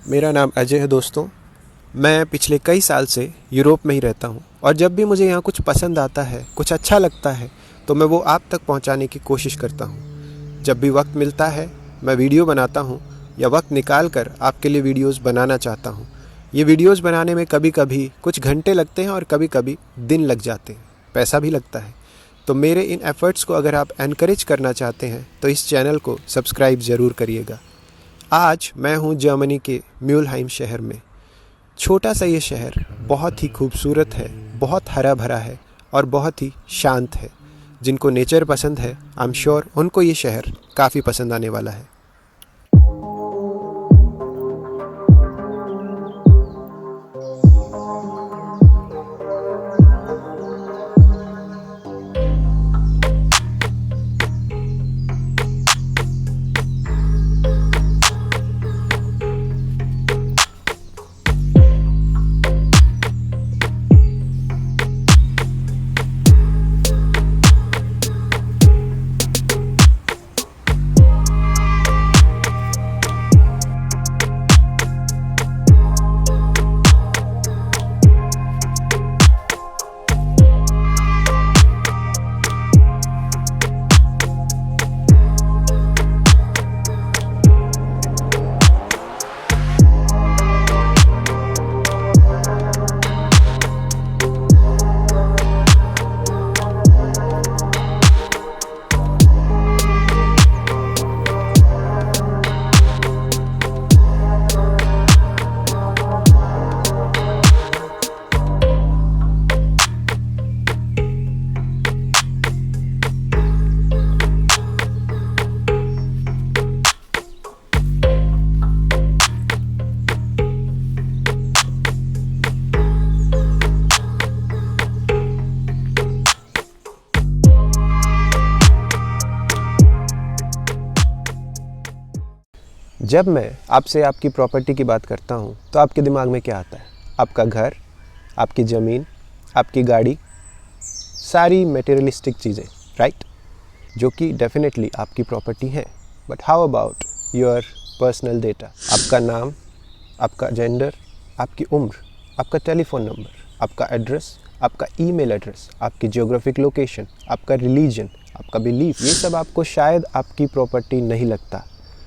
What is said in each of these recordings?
मेरा नाम अजय है दोस्तों। मैं पिछले कई साल से यूरोप में ही रहता हूँ और जब भी मुझे यहाँ कुछ पसंद आता है, कुछ अच्छा लगता है, तो मैं वो आप तक पहुँचाने की कोशिश करता हूँ। जब भी वक्त मिलता है मैं वीडियो बनाता हूँ या वक्त निकाल कर आपके लिए वीडियोस बनाना चाहता हूँ। ये वीडियोस बनाने में कभी कभी कुछ घंटे लगते हैं और कभी कभी दिन लग जाते हैं, पैसा भी लगता है। तो मेरे इन एफ़र्ट्स को अगर आप एनकरेज करना चाहते हैं तो इस चैनल को सब्सक्राइब ज़रूर करिएगा। आज मैं हूँ जर्मनी के म्यूलहाइम शहर में। छोटा सा ये शहर बहुत ही खूबसूरत है, बहुत हरा भरा है और बहुत ही शांत है। जिनको नेचर पसंद है, आई एम श्योर उनको ये शहर काफ़ी पसंद आने वाला है। जब मैं आपसे आपकी प्रॉपर्टी की बात करता हूँ तो आपके दिमाग में क्या आता है? आपका घर, आपकी ज़मीन, आपकी गाड़ी, सारी मटेरियलिस्टिक चीज़ें, राइट? जो कि डेफिनेटली आपकी प्रॉपर्टी है। But how about your personal data? आपका नाम, आपका जेंडर, आपकी उम्र, आपका टेलीफोन नंबर, आपका एड्रेस, आपका ईमेल एड्रेस, आपकी जियोग्राफिक लोकेशन, आपका रिलीजन, आपका बिलीफ, ये सब आपको शायद आपकी प्रॉपर्टी नहीं लगता,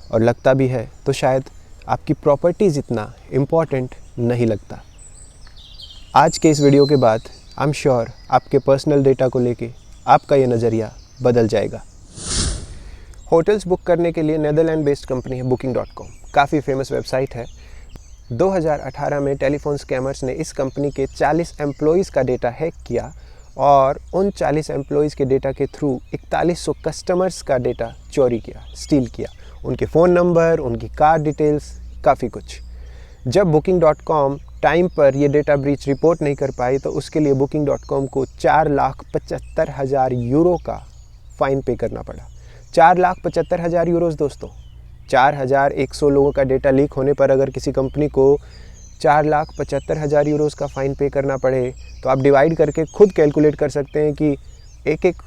और लगता भी है तो शायद आपकी प्रॉपर्टी जितना इम्पॉर्टेंट नहीं लगता। आज के इस वीडियो के बाद आई एम श्योर आपके पर्सनल डेटा को लेके आपका ये नज़रिया बदल जाएगा। होटल्स बुक करने के लिए नेदरलैंड बेस्ड कंपनी है booking.com, काफ़ी फेमस वेबसाइट है। 2018 में टेलीफोन स्कैमर्स ने इस कंपनी के 40 एम्प्लॉइज़ का डेटा हैक किया और उन 40 एम्प्लॉइज़ के डेटा के थ्रू 4100 कस्टमर्स का डेटा चोरी किया, स्टील किया। उनके फ़ोन नंबर, उनकी कार डिटेल्स, काफ़ी कुछ। जब booking.com टाइम पर ये डेटा ब्रीच रिपोर्ट नहीं कर पाई तो उसके लिए booking.com को 4,75,000 यूरो का फ़ाइन पे करना पड़ा। 4,75,000 यूरोज़ दोस्तों। 4,100 लोगों का डेटा लीक होने पर अगर किसी कंपनी को 4,75,000 यूरोज़ का फ़ाइन पे करना पड़े तो आप डिवाइड करके खुद कैलकुलेट कर सकते हैं कि एक एक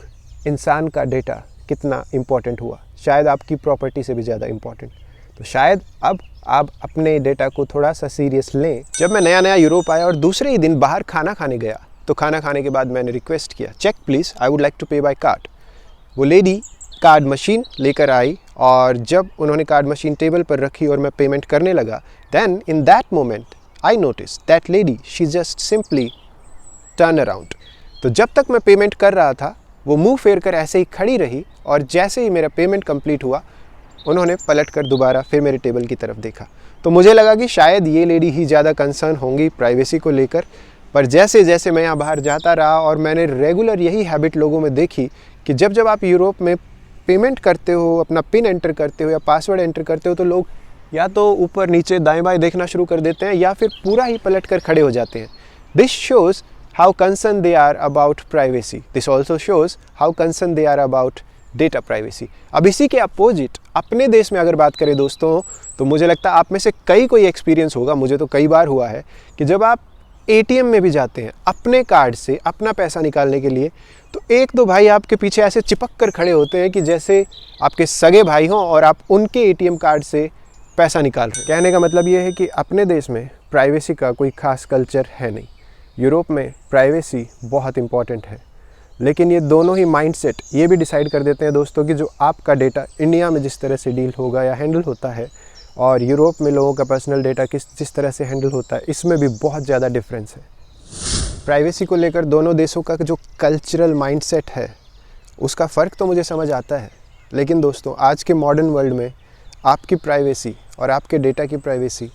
इंसान का डेटा कितना इम्पॉर्टेंट हुआ, शायद आपकी प्रॉपर्टी से भी ज़्यादा इम्पॉर्टेंट। तो शायद अब आप अपने डेटा को थोड़ा सा सीरियस लें। जब मैं नया यूरोप आया और दूसरे ही दिन बाहर खाना खाने गया तो खाना खाने के बाद मैंने रिक्वेस्ट किया, check please, I would like to pay by card. वो लेडी कार्ड मशीन लेकर आई और जब उन्होंने कार्ड मशीन टेबल पर रखी और मैं पेमेंट करने लगा, then in that moment I notice that lady she just simply turn around. तो जब तक मैं पेमेंट कर रहा था वो मुंह फेर कर ऐसे ही खड़ी रही और जैसे ही मेरा पेमेंट कंप्लीट हुआ उन्होंने पलट कर दोबारा फिर मेरे टेबल की तरफ देखा। तो मुझे लगा कि शायद ये लेडी ही ज़्यादा कंसर्न होंगी प्राइवेसी को लेकर। पर जैसे जैसे मैं यहाँ बाहर जाता रहा और मैंने रेगुलर यही हैबिट लोगों में देखी कि जब आप यूरोप में पेमेंट करते हो, अपना पिन एंटर करते हो या पासवर्ड एंटर करते हो तो लोग या तो ऊपर नीचे दाएँ बाएँ देखना शुरू कर देते हैं या फिर पूरा ही पलट कर खड़े हो जाते हैं। This shows how concerned they are about privacy. This also shows how concerned they are about data privacy. अब इसी के अपोजिट अपने देश में अगर बात करें दोस्तों तो मुझे लगता है आप में से कई को ये एक्सपीरियंस होगा, मुझे तो कई बार हुआ है कि जब आप एटीएम में भी जाते हैं अपने कार्ड से अपना पैसा निकालने के लिए तो एक दो भाई आपके पीछे ऐसे चिपक कर खड़े होते हैं कि जैसे आपके सगे भाई हों और आप उनके एटीएम कार्ड से पैसा निकाल रहे हैं। कहने का मतलब ये है कि अपने देश में प्राइवेसी का कोई ख़ास कल्चर है नहीं। यूरोप में प्राइवेसी बहुत इम्पॉर्टेंट है, लेकिन ये दोनों ही माइंडसेट ये भी डिसाइड कर देते हैं दोस्तों कि जो आपका डेटा इंडिया में जिस तरह से डील होगा या हैंडल होता है और यूरोप में लोगों का पर्सनल डेटा जिस तरह से हैंडल होता है, इसमें भी बहुत ज़्यादा डिफरेंस है। प्राइवेसी को लेकर दोनों देशों का जो कल्चरल माइंडसेट है उसका फ़र्क तो मुझे समझ आता है, लेकिन दोस्तों आज के मॉडर्न वर्ल्ड में आपकी प्राइवेसी और आपके डेटा की प्राइवेसी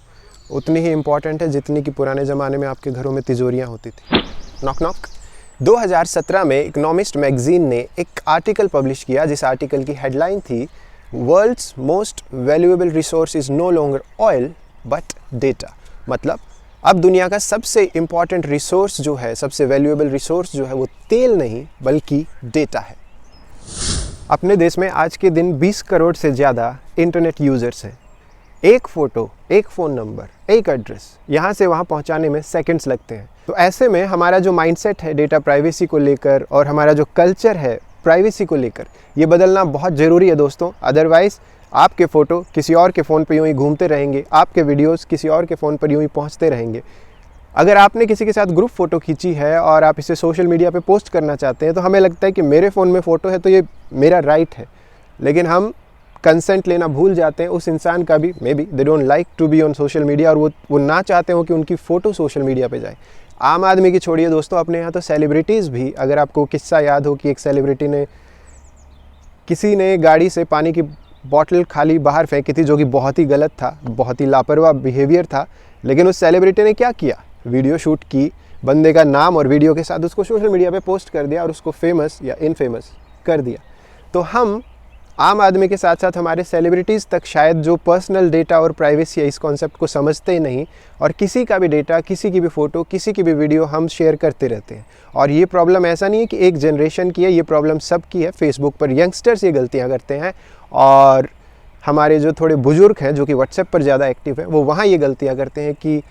उतनी ही इम्पॉर्टेंट है जितनी कि पुराने ज़माने में आपके घरों में तिजोरियाँ होती थी। Knock knock. 2017 में इकोनॉमिस्ट मैगजीन ने एक आर्टिकल पब्लिश किया जिस आर्टिकल की हेडलाइन थी world's most valuable resource is no longer oil but data. मतलब अब दुनिया का सबसे इम्पॉर्टेंट रिसोर्स जो है, सबसे वैल्यूएबल रिसोर्स जो है वो तेल नहीं बल्कि डेटा है। अपने देश में आज के दिन 20 करोड़ से ज़्यादा इंटरनेट यूज़र्स हैं। एक फ़ोटो, एक फ़ोन नंबर, एक एड्रेस यहाँ से वहाँ पहुँचाने में सेकंड्स लगते हैं। तो ऐसे में हमारा जो माइंडसेट है डेटा प्राइवेसी को लेकर और हमारा जो कल्चर है प्राइवेसी को लेकर, ये बदलना बहुत ज़रूरी है दोस्तों। अदरवाइज़ आपके फ़ोटो किसी और के फ़ोन पे यूँ ही घूमते रहेंगे, आपके वीडियोस किसी और के फ़ोन पर यूँ ही पहुँचते रहेंगे। अगर आपने किसी के साथ ग्रुप फ़ोटो खींची है और आप इसे सोशल मीडिया पे पोस्ट करना चाहते हैं तो हमें लगता है कि मेरे फ़ोन में फ़ोटो है तो ये मेरा राइट है, लेकिन हम कंसेंट लेना भूल जाते हैं उस इंसान का भी। Maybe they don't like to be on social media और वो ना चाहते हो कि उनकी फ़ोटो सोशल मीडिया पे जाए। आम आदमी की छोड़िए दोस्तों, अपने यहाँ तो सेलिब्रिटीज़ भी, अगर आपको किस्सा याद हो कि एक सेलिब्रिटी ने, किसी ने गाड़ी से पानी की बॉटल खाली बाहर फेंकी थी जो कि बहुत ही गलत था, बहुत ही लापरवाह बिहेवियर था, लेकिन उस सेलिब्रिटी ने क्या किया, वीडियो शूट की, बंदे का नाम और वीडियो के साथ उसको सोशल मीडिया पे पोस्ट कर दिया और उसको फेमस या इनफेमस कर दिया। तो हम आम आदमी के साथ साथ हमारे सेलिब्रिटीज़ तक शायद जो पर्सनल डेटा और प्राइवेसी है इस कॉन्सेप्ट को समझते ही नहीं और किसी का भी डेटा, किसी की भी फ़ोटो, किसी की भी वीडियो हम शेयर करते रहते हैं। और ये प्रॉब्लम ऐसा नहीं है कि एक जनरेशन की है, ये प्रॉब्लम सबकी है। फेसबुक पर यंगस्टर्स ये गलतियाँ करते हैं और हमारे जो थोड़े बुजुर्ग हैं जो कि व्हाट्सएप पर ज़्यादा एक्टिव हैं वो वहाँ ये गलतियाँ करते हैं कि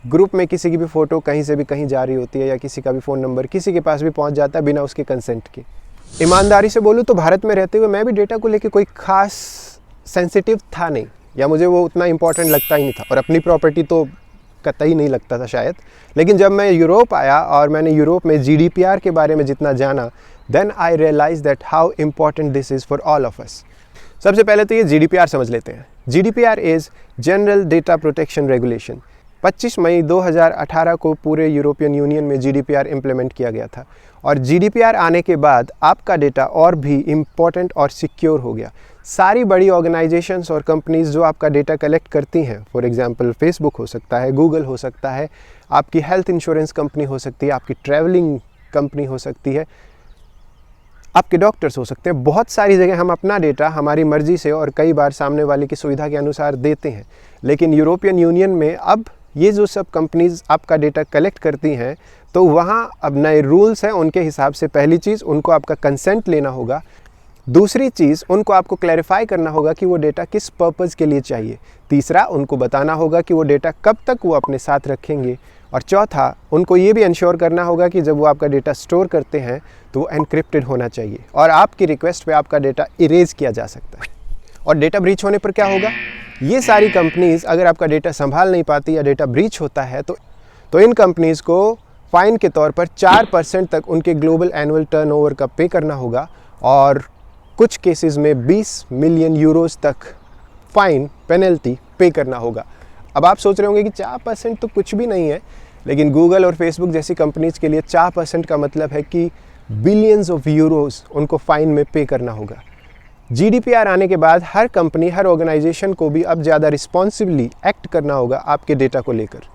ग्रुप में किसी की भी फ़ोटो कहीं से भी कहीं जा रही होती है या किसी का भी फ़ोन नंबर किसी के पास भी पहुँच जाता है बिना उसके कंसेंट के। ईमानदारी से बोलूँ तो भारत में रहते हुए मैं भी डेटा को लेकर कोई ख़ास सेंसिटिव था नहीं, या मुझे वो उतना इम्पॉर्टेंट लगता ही नहीं था, और अपनी प्रॉपर्टी तो कतई नहीं लगता था शायद। लेकिन जब मैं यूरोप आया और मैंने यूरोप में GDPR के बारे में जितना जाना, then I realise that how important this is for all of us. सबसे पहले तो ये GDPR समझ लेते हैं। GDPR is general data protection regulation. 25 मई 2018 को पूरे यूरोपियन यूनियन में GDPR इम्प्लीमेंट किया गया था, और GDPR आने के बाद आपका डेटा और भी इम्पॉर्टेंट और सिक्योर हो गया। सारी बड़ी ऑर्गेनाइजेशंस और कंपनीज़ जो आपका डेटा कलेक्ट करती हैं, फॉर एग्जांपल फेसबुक हो सकता है, गूगल हो सकता है, आपकी हेल्थ इंश्योरेंस कंपनी हो सकती है, आपकी ट्रैवलिंग कंपनी हो सकती है, आपके डॉक्टर्स हो सकते हैं। बहुत सारी जगह हम अपना डेटा हमारी मर्ज़ी से और कई बार सामने वाले की सुविधा के अनुसार देते हैं। लेकिन यूरोपियन यूनियन में अब ये जो सब कंपनीज़ आपका डेटा कलेक्ट करती हैं तो वहाँ अब नए रूल्स हैं उनके हिसाब से। पहली चीज़, उनको आपका कंसेंट लेना होगा। दूसरी चीज़, उनको आपको क्लैरिफाई करना होगा कि वो डेटा किस पर्पज़ के लिए चाहिए। तीसरा, उनको बताना होगा कि वो डेटा कब तक वो अपने साथ रखेंगे। और चौथा, उनको ये भी इंश्योर करना होगा कि जब वो आपका डेटा स्टोर करते हैं तो वो एनक्रिप्टेड होना चाहिए और आपकी रिक्वेस्ट पे आपका डेटा इरेज किया जा सकता है। और डेटा ब्रीच होने पर क्या होगा, ये सारी कंपनीज़ अगर आपका डेटा संभाल नहीं पाती या डेटा ब्रीच होता है तो इन कंपनीज़ को फ़ाइन के तौर पर 4% तक उनके ग्लोबल एनुअल टर्नओवर का पे करना होगा, और कुछ केसेस में 20 मिलियन यूरोज़ तक फ़ाइन पेनल्टी पे करना होगा। अब आप सोच रहे होंगे कि 4% तो कुछ भी नहीं है, लेकिन गूगल और फेसबुक जैसी कंपनीज़ के लिए 4% का मतलब है कि बिलियंस ऑफ यूरोज़ उनको फ़ाइन में पे करना होगा। GDPR आने के बाद हर कंपनी, हर ऑर्गेनाइजेशन को भी अब ज़्यादा रिस्पॉन्सिबली एक्ट करना होगा आपके डेटा को लेकर।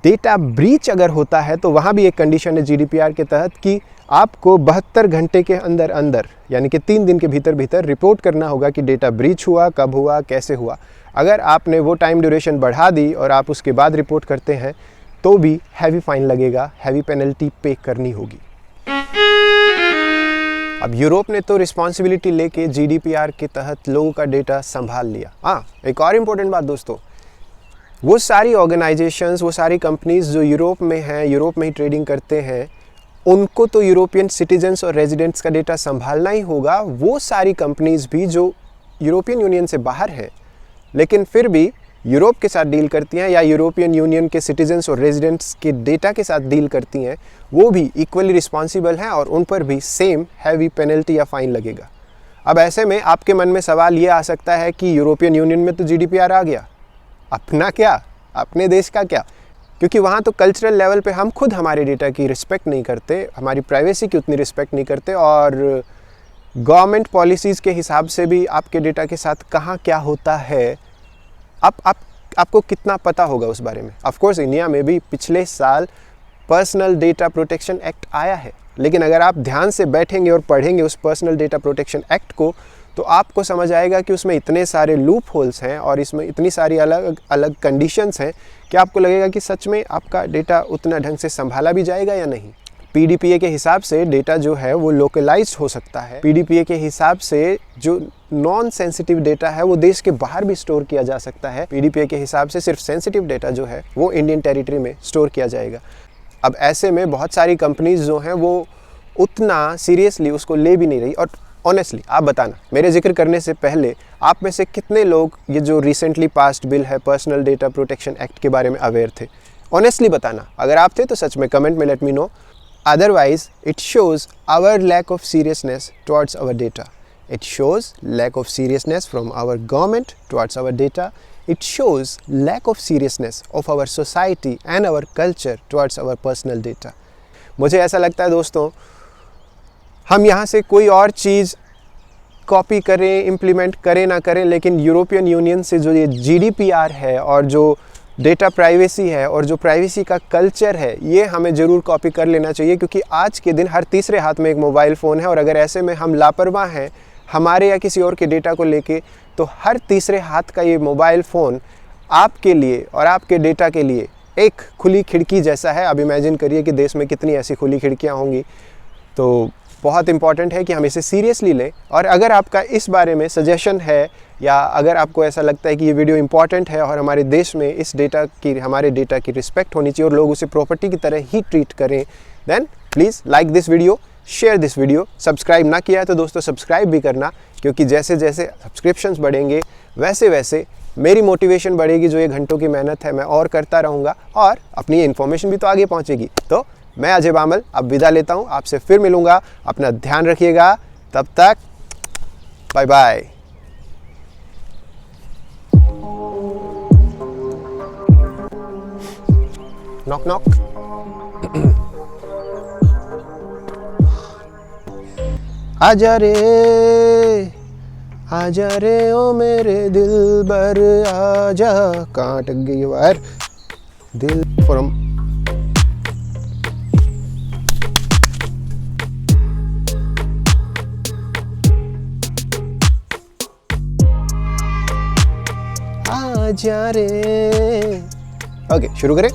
डेटा ब्रीच अगर होता है तो वहाँ भी एक कंडीशन है GDPR के तहत कि आपको 72 घंटे के अंदर अंदर, यानी कि 3 दिन के भीतर भीतर रिपोर्ट करना होगा कि डेटा ब्रीच हुआ, कब हुआ, कैसे हुआ। अगर आपने वो टाइम ड्यूरेशन बढ़ा दी और आप उसके बाद रिपोर्ट करते हैं तो भी हैवी फाइन लगेगा, हैवी पेनल्टी पे करनी होगी। अब यूरोप ने तो रिस्पॉन्सिबिलिटी लेके GDPR के तहत लोगों का डेटा संभाल लिया। हाँ, एक और इम्पोर्टेंट बात दोस्तों, वो सारी ऑर्गेनाइजेशंस, वो सारी कंपनीज़ जो यूरोप में हैं, यूरोप में ही ट्रेडिंग करते हैं, उनको तो यूरोपियन सिटीजन्स और रेजिडेंट्स का डेटा संभालना ही होगा। वो सारी कंपनीज़ भी जो यूरोपियन यूनियन से बाहर हैं, लेकिन फिर भी यूरोप के साथ डील करती हैं या यूरोपियन यूनियन के सिटीजन्स और रेजिडेंट्स के डेटा के साथ डील करती हैं, वो भी इक्वली रिस्पॉन्सिबल हैं और उन पर भी सेम हैवी पेनल्टी या फाइन लगेगा। अब ऐसे में आपके मन में सवाल ये आ सकता है कि यूरोपियन यूनियन में तो GDPR आ गया, अपना क्या, अपने देश का क्या? क्योंकि वहाँ तो कल्चरल लेवल पे हम खुद हमारे डेटा की रिस्पेक्ट नहीं करते, हमारी प्राइवेसी की उतनी रिस्पेक्ट नहीं करते, और गवर्नमेंट पॉलिसीज़ के हिसाब से भी आपके डेटा के साथ कहाँ क्या होता है आपको कितना पता होगा उस बारे में। ऑफ कोर्स इंडिया में भी पिछले साल पर्सनल डेटा प्रोटेक्शन एक्ट आया है, लेकिन अगर आप ध्यान से बैठेंगे और पढ़ेंगे उस पर्सनल डेटा प्रोटेक्शन एक्ट को, तो आपको समझ आएगा कि उसमें इतने सारे लूप होल्स हैं और इसमें इतनी सारी अलग अलग कंडीशंस हैं कि आपको लगेगा कि सच में आपका डेटा उतना ढंग से संभाला भी जाएगा या नहीं। PDPA के हिसाब से डेटा जो है वो लोकलाइज्ड हो सकता है। PDPA के हिसाब से जो नॉन सेंसिटिव डेटा है वो देश के बाहर भी स्टोर किया जा सकता है। PDPA के हिसाब से सिर्फ सेंसिटिव डेटा जो है वो इंडियन टेरिटरी में स्टोर किया जाएगा। अब ऐसे में बहुत सारी कंपनीज जो हैं वो उतना सीरियसली उसको ले भी नहीं रही। और ऑनेस्टली आप बताना, मेरे जिक्र करने से पहले आप में से कितने लोग ये जो रिसेंटली पास्ड बिल है पर्सनल डेटा प्रोटेक्शन एक्ट के बारे में अवेयर थे? ऑनेस्टली बताना, अगर आप थे तो सच में कमेंट में let me know. Otherwise, it shows our lack of seriousness towards our data. It shows lack of seriousness from our government towards our data. It shows lack of seriousness of our society and our culture towards our personal data. मुझे ऐसा लगता है दोस्तों, हम यहाँ से कोई और चीज़ कॉपी करें, इम्प्लीमेंट करें ना करें, लेकिन यूरोपियन यूनियन से जो ये GDPR है और जो डेटा प्राइवेसी है और जो प्राइवेसी का कल्चर है, ये हमें ज़रूर कॉपी कर लेना चाहिए। क्योंकि आज के दिन हर तीसरे हाथ में एक मोबाइल फ़ोन है, और अगर ऐसे में हम लापरवाह हैं हमारे या किसी और के डेटा को लेके, तो हर तीसरे हाथ का ये मोबाइल फ़ोन आपके लिए और आपके डेटा के लिए एक खुली खिड़की जैसा है। अब इमेजिन करिए कि देश में कितनी ऐसी खुली खिड़कियाँ होंगी। तो बहुत इंपॉर्टेंट है कि हम इसे सीरियसली लें। और अगर आपका इस बारे में सजेशन है, या अगर आपको ऐसा लगता है कि ये वीडियो इंपॉर्टेंट है और हमारे देश में इस डेटा की, हमारे डेटा की रिस्पेक्ट होनी चाहिए और लोग उसे प्रॉपर्टी की तरह ही ट्रीट करें, then please like this video, share this video. Subscribe ना किया है तो दोस्तों सब्सक्राइब भी करना, क्योंकि जैसे जैसे सब्सक्रिप्शंस बढ़ेंगे वैसे वैसे मेरी मोटिवेशन बढ़ेगी। जो ये घंटों की मेहनत है मैं और करता रहूँगा और अपनी इन्फॉर्मेशन भी तो आगे पहुँचेगी। तो मैं अजय बामल अब विदा लेता हूँ, आपसे फिर मिलूँगा। अपना ध्यान रखिएगा, तब तक बाय बाय। Knock knock. आजा रे ओ मेरे दिलबर आजा, कांट गई वार दिल फ्रॉम। आजा रे। ओके, शुरू करें।